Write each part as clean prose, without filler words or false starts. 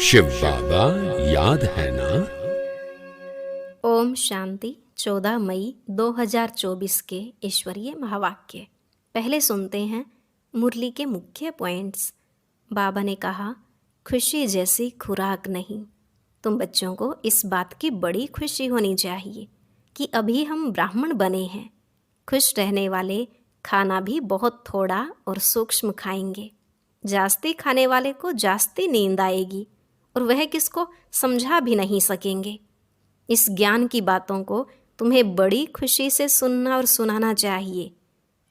शिव बाबा याद है ना। ओम शांति। 14 मई 2024 के ईश्वरीय महावाक्य। पहले सुनते हैं मुरली के मुख्य पॉइंट्स। बाबा ने कहा, खुशी जैसी खुराक नहीं। तुम बच्चों को इस बात की बड़ी खुशी होनी चाहिए कि अभी हम ब्राह्मण बने हैं। खुश रहने वाले खाना भी बहुत थोड़ा और सूक्ष्म खाएंगे। जास्ती खाने वाले को जास्ती नींद आएगी और वह किसको समझा भी नहीं सकेंगे। इस ज्ञान की बातों को तुम्हें बड़ी खुशी से सुनना और सुनाना चाहिए।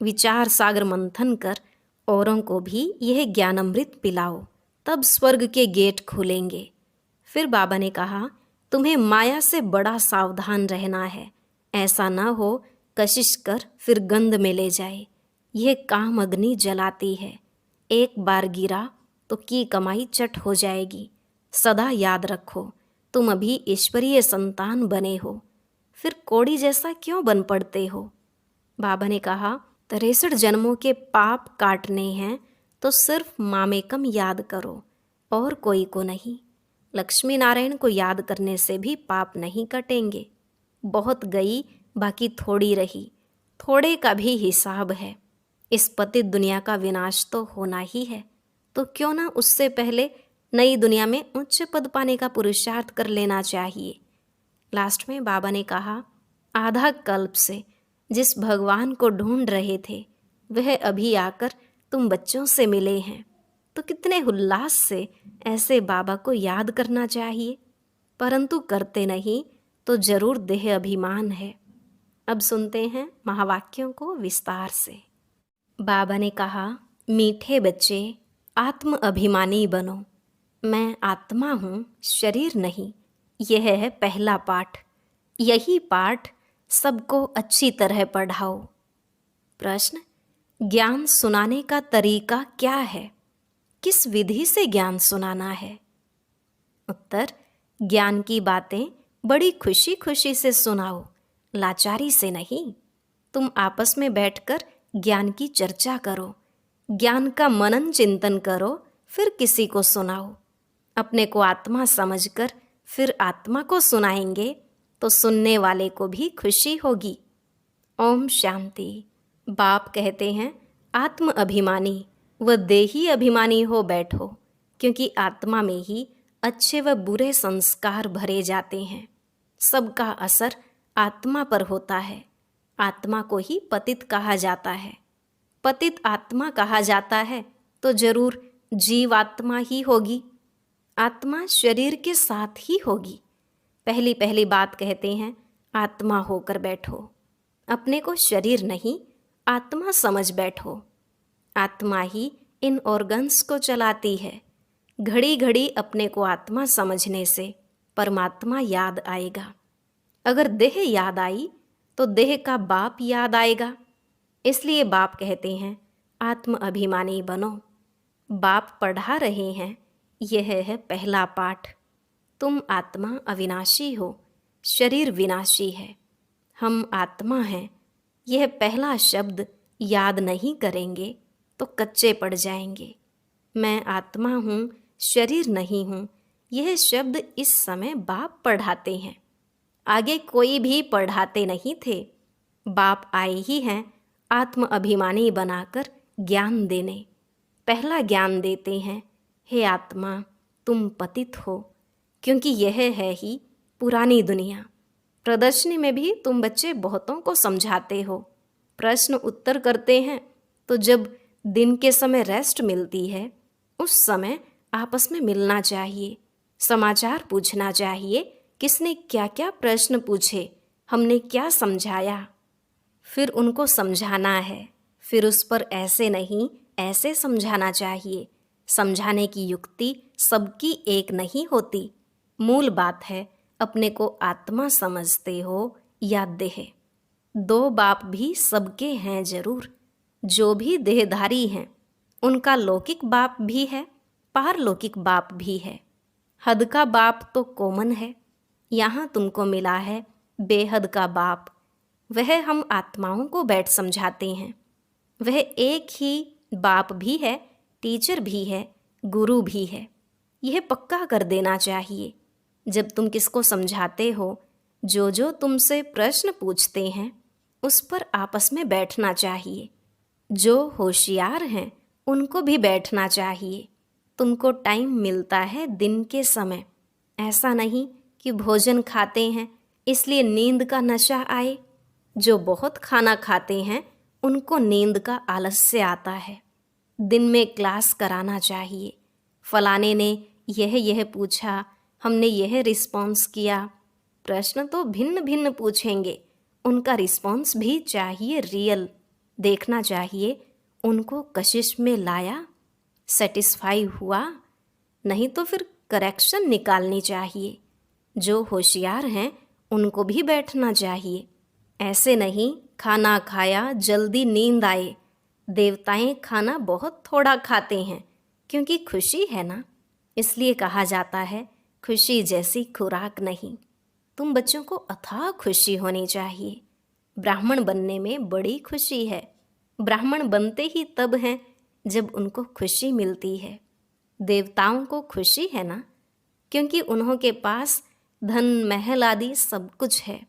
विचार सागर मंथन कर औरों को भी यह ज्ञानामृत पिलाओ, तब स्वर्ग के गेट खुलेंगे। फिर बाबा ने कहा, तुम्हें माया से बड़ा सावधान रहना है। ऐसा ना हो कशिश कर फिर गंध में ले जाए। यह काम अग्नि जलाती है। एक बार गिरा तो की कमाई चट हो जाएगी। सदा याद रखो, तुम अभी ईश्वरीय संतान बने हो, फिर कोड़ी जैसा क्यों बन पड़ते हो। बाबा ने कहा, 63 जन्मों के पाप काटने हैं तो सिर्फ मामेकम याद करो और कोई को नहीं। लक्ष्मी नारायण को याद करने से भी पाप नहीं कटेंगे। बहुत गई बाकी थोड़ी रही, थोड़े का भी हिसाब है। इस पतित दुनिया का विनाश तो होना ही है, तो क्यों ना उससे पहले नई दुनिया में उच्च पद पाने का पुरुषार्थ कर लेना चाहिए। लास्ट में बाबा ने कहा, आधा कल्प से जिस भगवान को ढूंढ रहे थे वह अभी आकर तुम बच्चों से मिले हैं, तो कितने उल्लास से ऐसे बाबा को याद करना चाहिए। परंतु करते नहीं तो जरूर देह अभिमान है। अब सुनते हैं महावाक्यों को विस्तार से। बाबा ने कहा, मीठे बच्चे आत्म अभिमानी बनो। मैं आत्मा हूँ, शरीर नहीं। यह है पहला पाठ। यही पाठ सबको अच्छी तरह पढ़ाओ। प्रश्न, ज्ञान सुनाने का तरीका क्या है? किस विधि से ज्ञान सुनाना है? उत्तर, ज्ञान की बातें बड़ी खुशी खुशी से सुनाओ, लाचारी से नहीं। तुम आपस में बैठकर ज्ञान की चर्चा करो, ज्ञान का मनन चिंतन करो, फिर किसी को सुनाओ। अपने को आत्मा समझकर फिर आत्मा को सुनाएंगे तो सुनने वाले को भी खुशी होगी। ओम शांति। बाप कहते हैं, आत्म अभिमानी व देही अभिमानी हो बैठो, क्योंकि आत्मा में ही अच्छे व बुरे संस्कार भरे जाते हैं। सबका असर आत्मा पर होता है। आत्मा को ही पतित कहा जाता है। पतित आत्मा कहा जाता है तो जरूर जीवात्मा ही होगी। आत्मा शरीर के साथ ही होगी। पहली पहली बात कहते हैं, आत्मा होकर बैठो। अपने को शरीर नहीं आत्मा समझ बैठो। आत्मा ही इन ऑर्गन्स को चलाती है। घड़ी घड़ी अपने को आत्मा समझने से परमात्मा याद आएगा। अगर देह याद आई तो देह का बाप याद आएगा। इसलिए बाप कहते हैं, आत्म अभिमानी बनो। बाप पढ़ा रहे हैं, यह है पहला पाठ। तुम आत्मा अविनाशी हो, शरीर विनाशी है। हम आत्मा हैं। यह पहला शब्द याद नहीं करेंगे तो कच्चे पड़ जाएंगे। मैं आत्मा हूँ, शरीर नहीं हूँ, यह शब्द इस समय बाप पढ़ाते हैं। आगे कोई भी पढ़ाते नहीं थे। बाप आए ही हैं आत्म अभिमानी बनाकर ज्ञान देने। पहला ज्ञान देते हैं, हे आत्मा तुम पतित हो, क्योंकि यह है ही पुरानी दुनिया। प्रदर्शनी में भी तुम बच्चे बहुतों को समझाते हो, प्रश्न उत्तर करते हैं, तो जब दिन के समय रेस्ट मिलती है उस समय आपस में मिलना चाहिए, समाचार पूछना चाहिए, किसने क्या क्या प्रश्न पूछे, हमने क्या समझाया, फिर उनको समझाना है। फिर उस पर ऐसे नहीं ऐसे समझाना चाहिए। समझाने की युक्ति सबकी एक नहीं होती। मूल बात है, अपने को आत्मा समझते हो या देह। दो बाप भी सबके हैं जरूर। जो भी देहधारी हैं उनका लौकिक बाप भी है, पारलौकिक बाप भी है। हद का बाप तो कॉमन है। यहाँ तुमको मिला है बेहद का बाप। वह हम आत्माओं को बैठ समझाते हैं। वह एक ही बाप भी है, टीचर भी है, गुरु भी है। यह पक्का कर देना चाहिए। जब तुम किसको समझाते हो, जो तुमसे प्रश्न पूछते हैं उस पर आपस में बैठना चाहिए। जो होशियार हैं उनको भी बैठना चाहिए। तुमको टाइम मिलता है दिन के समय। ऐसा नहीं कि भोजन खाते हैं इसलिए नींद का नशा आए। जो बहुत खाना खाते हैं उनको नींद का आलस्य आता है। दिन में क्लास कराना चाहिए। फलाने ने यह पूछा, हमने यह रिस्पॉन्स किया। प्रश्न तो भिन्न भिन्न पूछेंगे, उनका रिस्पॉन्स भी चाहिए रियल। देखना चाहिए उनको कशिश में लाया, सेटिस्फाई हुआ, नहीं तो फिर करेक्शन निकालनी चाहिए। जो होशियार हैं उनको भी बैठना चाहिए। ऐसे नहीं खाना खाया जल्दी नींद आए। देवताएं खाना बहुत थोड़ा खाते हैं क्योंकि खुशी है ना, इसलिए कहा जाता है खुशी जैसी खुराक नहीं। तुम बच्चों को अथाह खुशी होनी चाहिए। ब्राह्मण बनने में बड़ी खुशी है। ब्राह्मण बनते ही तब हैं जब उनको खुशी मिलती है। देवताओं को खुशी है ना, क्योंकि उन्हों के पास धन महल आदि सब कुछ है,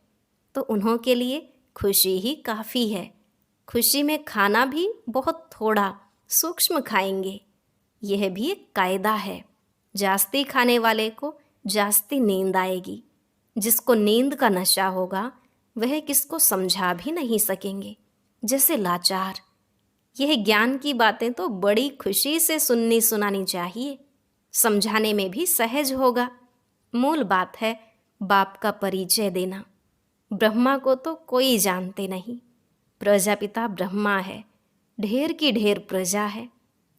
तो उन्हों के लिए खुशी ही काफ़ी है। खुशी में खाना भी बहुत थोड़ा सूक्ष्म खाएंगे। यह भी एक कायदा है। जास्ती खाने वाले को जास्ती नींद आएगी। जिसको नींद का नशा होगा वह किसको समझा भी नहीं सकेंगे, जैसे लाचार। यह ज्ञान की बातें तो बड़ी खुशी से सुननी सुनानी चाहिए, समझाने में भी सहज होगा। मूल बात है बाप का परिचय देना। ब्रह्मा को तो कोई जानते नहीं। प्रजापिता ब्रह्मा है, ढेर की ढेर प्रजा है।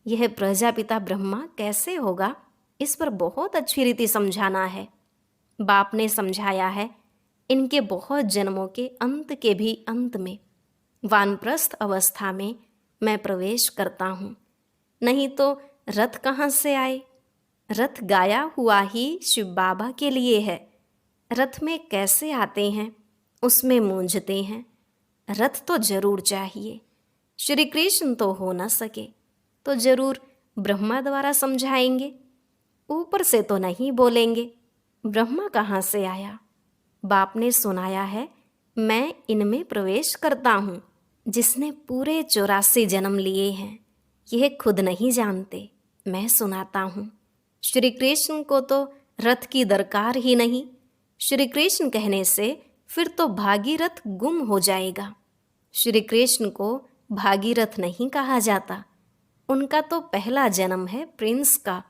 यह प्रजापिता ब्रह्मा कैसे होगा, इस पर बहुत अच्छी रीति समझाना है। बाप ने समझाया है, इनके बहुत जन्मों के अंत के भी अंत में वानप्रस्थ अवस्था में मैं प्रवेश करता हूँ। नहीं तो रथ कहाँ से आए? रथ गाया हुआ ही शिव बाबा के लिए है। रथ में कैसे आते हैं उसमें मूंझते हैं। रथ तो जरूर चाहिए। श्री कृष्ण तो हो न सके तो जरूर ब्रह्मा द्वारा समझाएंगे। ऊपर से तो नहीं बोलेंगे। ब्रह्मा कहाँ से आया? बाप ने सुनाया है, मैं इनमें प्रवेश करता हूँ। जिसने पूरे 84 जन्म लिए हैं, यह खुद नहीं जानते, मैं सुनाता हूँ। श्री कृष्ण को तो रथ की दरकार ही नहीं। श्री कृष्ण कहने से फिर तो भागीरथ गुम हो जाएगा। श्री कृष्ण को भागीरथ नहीं कहा जाता। उनका तो पहला जन्म है प्रिंस का।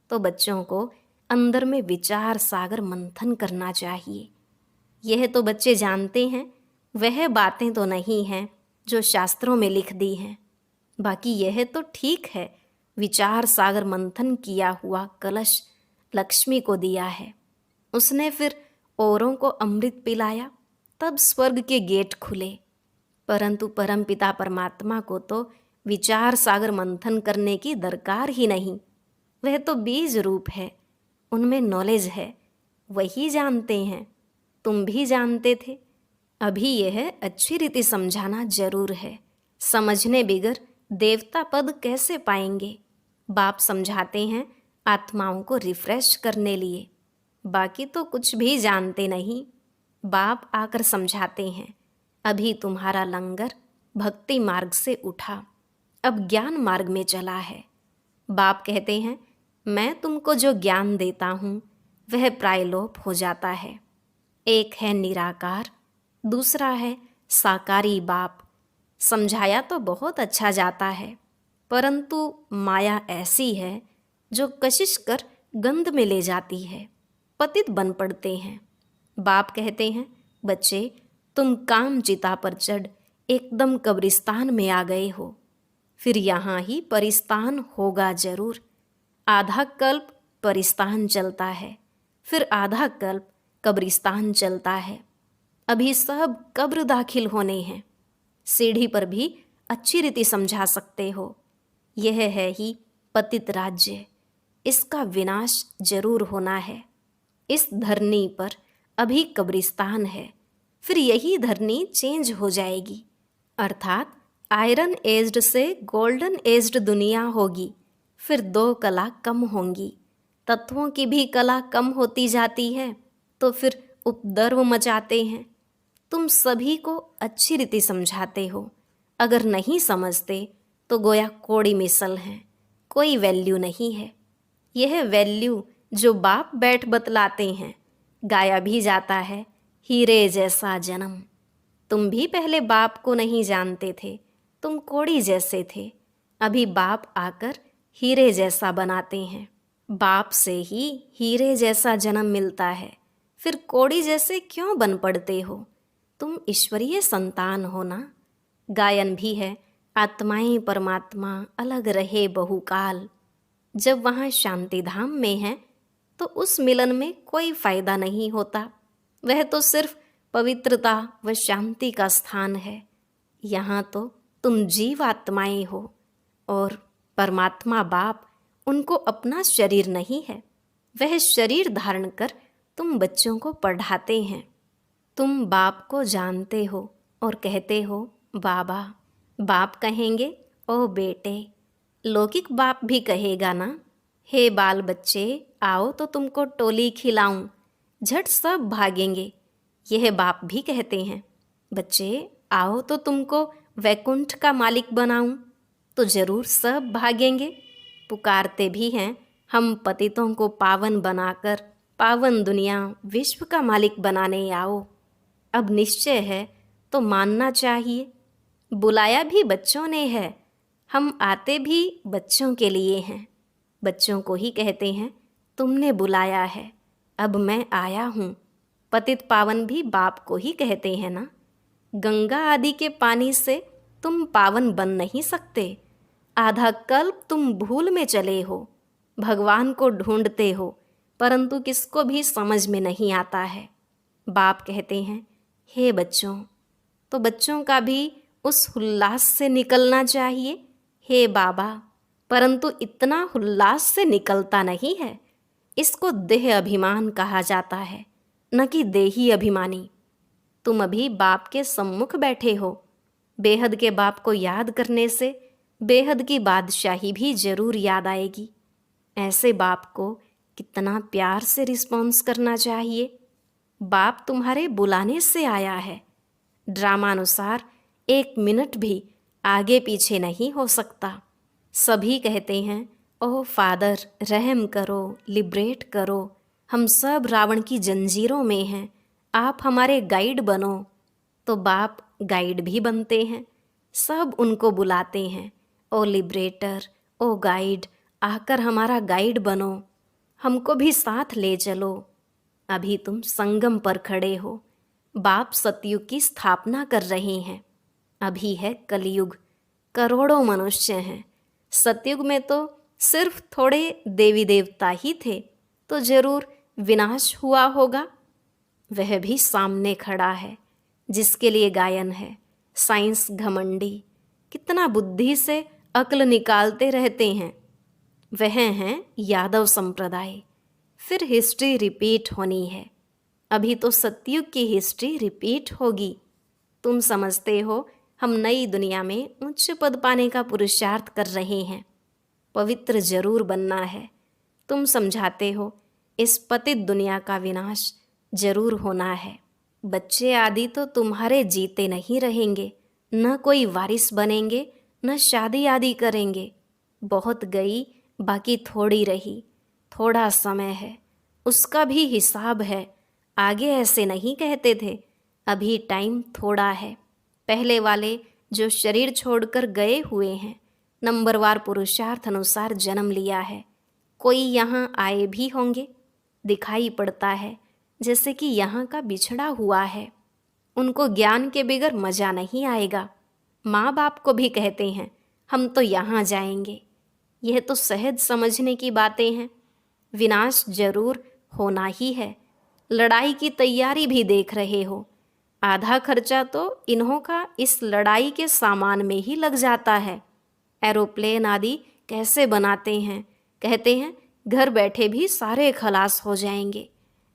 तो बच्चों को अंदर में विचार सागर मंथन करना चाहिए। यह तो बच्चे जानते हैं, वह बातें तो नहीं हैं जो शास्त्रों में लिख दी हैं। बाकी यह तो ठीक है, विचार सागर मंथन किया हुआ कलश लक्ष्मी को दिया है। उसने फिर औरों को अमृत पिलाया, तब स्वर्ग के गेट खुले। परंतु परमपिता परमात्मा को तो विचार सागर मंथन करने की दरकार ही नहीं। वह तो बीज रूप है, उनमें नॉलेज है, वही जानते हैं। तुम भी जानते थे। अभी यह अच्छी रीति समझाना जरूर है। समझने बिगर देवता पद कैसे पाएंगे? बाप समझाते हैं आत्माओं को रिफ्रेश करने लिए, बाकी तो कुछ भी जानते नहीं। बाप आकर समझाते हैं, अभी तुम्हारा लंगर भक्ति मार्ग से उठा, अब ज्ञान मार्ग में चला है। बाप कहते हैं, मैं तुमको जो ज्ञान देता हूँ वह प्रायलोप हो जाता है। एक है निराकार, दूसरा है साकारी। बाप समझाया तो बहुत अच्छा जाता है, परंतु माया ऐसी है जो कशिश कर गंध में ले जाती है, पतित बन पड़ते हैं। बाप कहते हैं, बच्चे तुम काम चिता पर चढ़ एकदम कब्रिस्तान में आ गए हो, फिर यहाँ ही परिस्तान होगा जरूर। आधा कल्प परिस्तान चलता है, फिर आधा कल्प कब्रिस्तान चलता है। अभी सब कब्र दाखिल होने हैं। सीढ़ी पर भी अच्छी रीति समझा सकते हो। यह है ही पतित राज्य, इसका विनाश जरूर होना है। इस धरनी पर अभी कब्रिस्तान है, फिर यही धरनी चेंज हो जाएगी, अर्थात आयरन एज्ड से गोल्डन एज्ड दुनिया होगी। फिर 2 कला कम होंगी, तत्वों की भी कला कम होती जाती है तो फिर उपद्रव मचाते हैं। तुम सभी को अच्छी रीति समझाते हो, अगर नहीं समझते तो गोया कोड़ी मिसल हैं, कोई वैल्यू नहीं है। यह वैल्यू जो बाप बैठ बतलाते हैं, गाया भी जाता है हीरे जैसा जन्म। तुम भी पहले बाप को नहीं जानते थे, तुम कोड़ी जैसे थे, अभी बाप आकर हीरे जैसा बनाते हैं। बाप से ही हीरे जैसा जन्म मिलता है, फिर कोड़ी जैसे क्यों बन पड़ते हो? तुम ईश्वरीय संतान हो ना। गायन भी है आत्माएं परमात्मा अलग रहे बहुकाल। जब वहाँ शांति धाम में है तो उस मिलन में कोई फायदा नहीं होता, वह तो सिर्फ पवित्रता व शांति का स्थान है। यहाँ तो तुम जीव आत्माएं हो और परमात्मा बाप उनको अपना शरीर नहीं है, वह शरीर धारण कर तुम बच्चों को पढ़ाते हैं। तुम बाप को जानते हो और कहते हो बाबा। बाप कहेंगे ओ बेटे, लौकिक बाप भी कहेगा ना, हे बाल बच्चे आओ तो तुमको टोली खिलाऊं, झट सब भागेंगे। यह बाप भी कहते हैं बच्चे आओ तो तुमको वैकुंठ का मालिक बनाऊं, तो जरूर सब भागेंगे। पुकारते भी हैं हम पतितों को पावन बनाकर पावन दुनिया विश्व का मालिक बनाने आओ। अब निश्चय है तो मानना चाहिए, बुलाया भी बच्चों ने है, हम आते भी बच्चों के लिए हैं। बच्चों को ही कहते हैं तुमने बुलाया है, अब मैं आया हूँ। पतित पावन भी बाप को ही कहते हैं ना। गंगा आदि के पानी से तुम पावन बन नहीं सकते, आधा कल्प तुम भूल में चले हो, भगवान को ढूंढते हो परंतु किसको भी समझ में नहीं आता है। बाप कहते हैं हे बच्चों, तो बच्चों का भी उस उल्लास से निकलना चाहिए हे बाबा, परंतु इतना उल्लास से निकलता नहीं है। इसको देह अभिमान कहा जाता है, न कि देही अभिमानी। तुम अभी बाप के सम्मुख बैठे हो, बेहद के बाप को याद करने से बेहद की बादशाही भी जरूर याद आएगी। ऐसे बाप को कितना प्यार से रिस्पॉन्स करना चाहिए। बाप तुम्हारे बुलाने से आया है, ड्रामानुसार 1 मिनट भी आगे पीछे नहीं हो सकता। सभी कहते हैं ओह फादर रहम करो, लिबरेट करो, हम सब रावण की जंजीरों में हैं, आप हमारे गाइड बनो। तो बाप गाइड भी बनते हैं, सब उनको बुलाते हैं ओ लिबरेटर, ओ गाइड, आकर हमारा गाइड बनो, हमको भी साथ ले चलो। अभी तुम संगम पर खड़े हो, बाप सतयुग की स्थापना कर रहे हैं। अभी है कलयुग, करोड़ों मनुष्य हैं। सतयुग में तो सिर्फ थोड़े देवी देवता ही थे, तो जरूर विनाश हुआ होगा। वह भी सामने खड़ा है जिसके लिए गायन है साइंस घमंडी, कितना बुद्धि से अक्ल निकालते रहते हैं। वह हैं यादव संप्रदाय। फिर हिस्ट्री रिपीट होनी है, अभी तो सतयुग की हिस्ट्री रिपीट होगी। तुम समझते हो हम नई दुनिया में उच्च पद पाने का पुरुषार्थ कर रहे हैं, पवित्र जरूर बनना है। तुम समझाते हो इस पतित दुनिया का विनाश जरूर होना है। बच्चे आदि तो तुम्हारे जीते नहीं रहेंगे, न कोई वारिस बनेंगे, न शादी आदि करेंगे। बहुत गई बाकी थोड़ी रही, थोड़ा समय है, उसका भी हिसाब है। आगे ऐसे नहीं कहते थे, अभी टाइम थोड़ा है। पहले वाले जो शरीर छोड़कर गए हुए हैं, नंबरवार पुरुषार्थ अनुसार जन्म लिया है। कोई यहाँ आए भी होंगे, दिखाई पड़ता है जैसे कि यहाँ का बिछड़ा हुआ है। उनको ज्ञान के बिगर मज़ा नहीं आएगा। माँ बाप को भी कहते हैं हम तो यहाँ जाएंगे। यह तो सहज समझने की बातें हैं। विनाश जरूर होना ही है। लड़ाई की तैयारी भी देख रहे हो, आधा खर्चा तो इन्हों का इस लड़ाई के सामान में ही लग जाता है। एरोप्लेन आदि कैसे बनाते हैं, कहते हैं घर बैठे भी सारे खलास हो जाएंगे।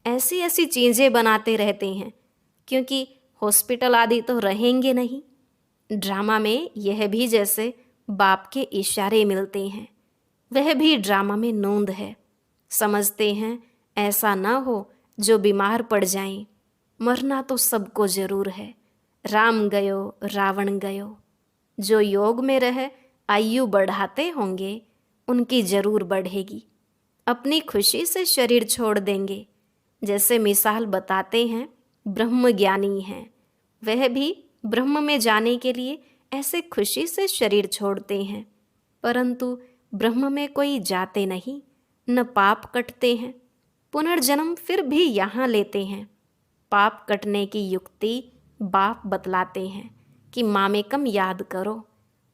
ऐसी ऐसी चीज़ें बनाते रहते हैं, क्योंकि हॉस्पिटल आदि तो रहेंगे नहीं। ड्रामा में यह भी जैसे बाप के इशारे मिलते हैं, वह भी ड्रामा में नोंद है। समझते हैं ऐसा न हो जो बीमार पड़ जाएं। मरना तो सबको जरूर है। राम गयो रावण गयो। जो योग में रह आयु बढ़ाते होंगे उनकी जरूर बढ़ेगी। अपनी खुशी से शरीर छोड़ देंगे। जैसे मिसाल बताते हैं, ब्रह्म ज्ञानी हैं, वह भी ब्रह्म में जाने के लिए ऐसे खुशी से शरीर छोड़ते हैं, परंतु ब्रह्म में कोई जाते नहीं, न पाप कटते हैं। पुनर्जन्म फिर भी यहाँ लेते हैं। पाप कटने की युक्ति बाप बतलाते हैं कि मामेकम याद करो,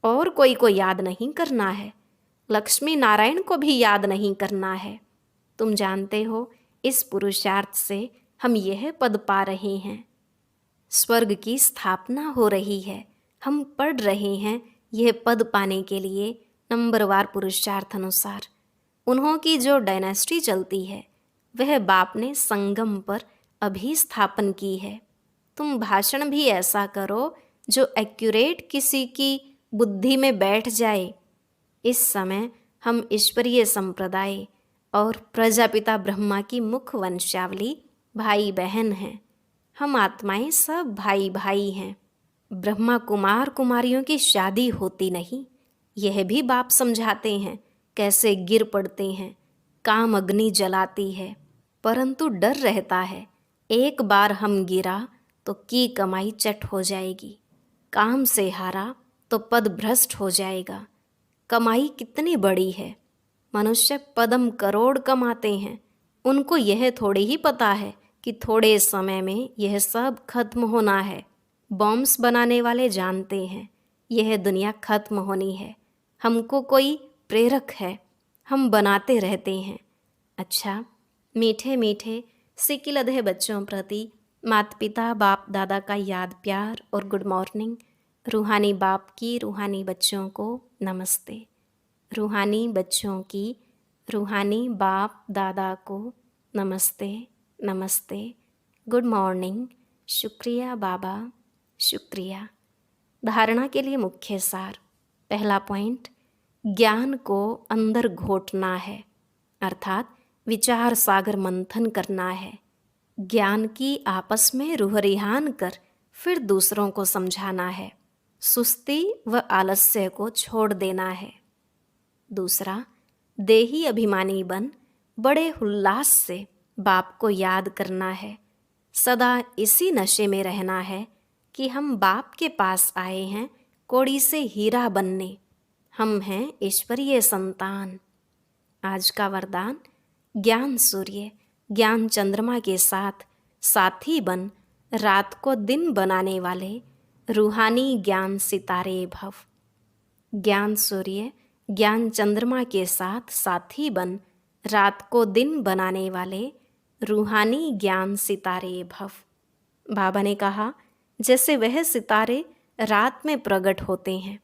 और कोई को याद नहीं करना है। लक्ष्मी नारायण को भी याद नहीं करना है। तुम जानते हो, इस पुरुषार्थ से हम यह पद पा रहे हैं। स्वर्ग की स्थापना हो रही है। हम पढ़ रहे हैं यह पद पाने के लिए नंबरवार पुरुषार्थ अनुसार। उन्हों की जो डायनेस्टी चलती है वह बाप ने संगम पर अभी स्थापन की है। तुम भाषण भी ऐसा करो जो एक्यूरेट किसी की बुद्धि में बैठ जाए। इस समय हम ईश्वरीय संप्रदाय और प्रजापिता ब्रह्मा की मुख वंशावली भाई बहन हैं। हम आत्माएं सब भाई भाई हैं। ब्रह्मा कुमार कुमारियों की शादी होती नहीं, यह भी बाप समझाते हैं। कैसे गिर पड़ते हैं, काम अग्नि जलाती है, परंतु डर रहता है एक बार हम गिरा तो की कमाई चट हो जाएगी। काम से हारा तो पद भ्रष्ट हो जाएगा। कमाई कितनी बड़ी है। मनुष्य पदम करोड़ कमाते हैं। उनको यह थोड़ी ही पता है कि थोड़े समय में यह सब खत्म होना है। बॉम्ब्स बनाने वाले जानते हैं यह दुनिया खत्म होनी है। हमको कोई प्रेरक है, हम बनाते रहते हैं। अच्छा, मीठे मीठे सिकिलधे बच्चों प्रति माता पिता बाप दादा का याद प्यार और गुड मॉर्निंग। रूहानी बाप की रूहानी बच्चों को नमस्ते। रूहानी बच्चों की रूहानी बाप दादा को नमस्ते नमस्ते, गुड मॉर्निंग, शुक्रिया बाबा, शुक्रिया। धारणा के लिए मुख्य सार। पहला पॉइंट, ज्ञान को अंदर घोटना है, अर्थात विचार सागर मंथन करना है। ज्ञान की आपस में रूह रिहान कर फिर दूसरों को समझाना है। सुस्ती व आलस्य को छोड़ देना है। दूसरा, देही अभिमानी बन बड़े उल्लास से बाप को याद करना है। सदा इसी नशे में रहना है कि हम बाप के पास आए हैं कौड़ी से हीरा बनने। हम हैं ईश्वरीय संतान। आज का वरदान, ज्ञान सूर्य ज्ञान चंद्रमा के साथ साथी बन रात को दिन बनाने वाले रूहानी ज्ञान सितारे भव। ज्ञान सूर्य ज्ञान चंद्रमा के साथ साथी बन रात को दिन बनाने वाले रूहानी ज्ञान सितारे भव। बाबा ने कहा, जैसे वह सितारे रात में प्रकट होते हैं,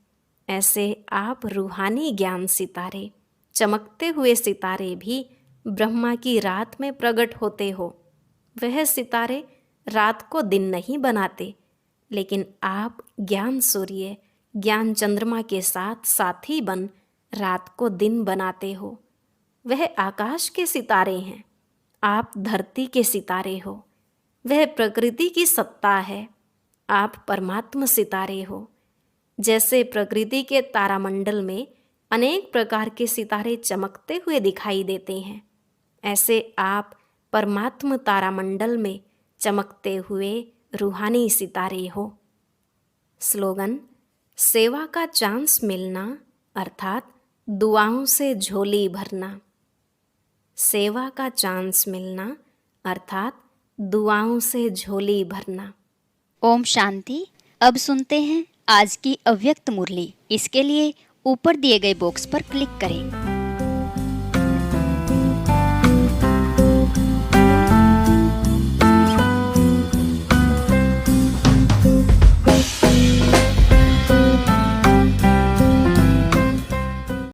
ऐसे आप रूहानी ज्ञान सितारे, चमकते हुए सितारे भी ब्रह्मा की रात में प्रकट होते हो। वह सितारे रात को दिन नहीं बनाते, लेकिन आप ज्ञान सूर्य ज्ञान चंद्रमा के साथ साथी बन रात को दिन बनाते हो। वह आकाश के सितारे हैं, आप धरती के सितारे हो। वह प्रकृति की सत्ता है, आप परमात्मा सितारे हो। जैसे प्रकृति के तारामंडल में अनेक प्रकार के सितारे चमकते हुए दिखाई देते हैं, ऐसे आप परमात्मा तारामंडल में चमकते हुए रूहानी सितारे हो। स्लोगन, सेवा का चांस मिलना अर्थात दुआओं से झोली भरना। सेवा का चांस मिलना अर्थात दुआओं से झोली भरना। ओम शांति। अब सुनते हैं आज की अव्यक्त मुरली। इसके लिए ऊपर दिए गए बॉक्स पर क्लिक करें।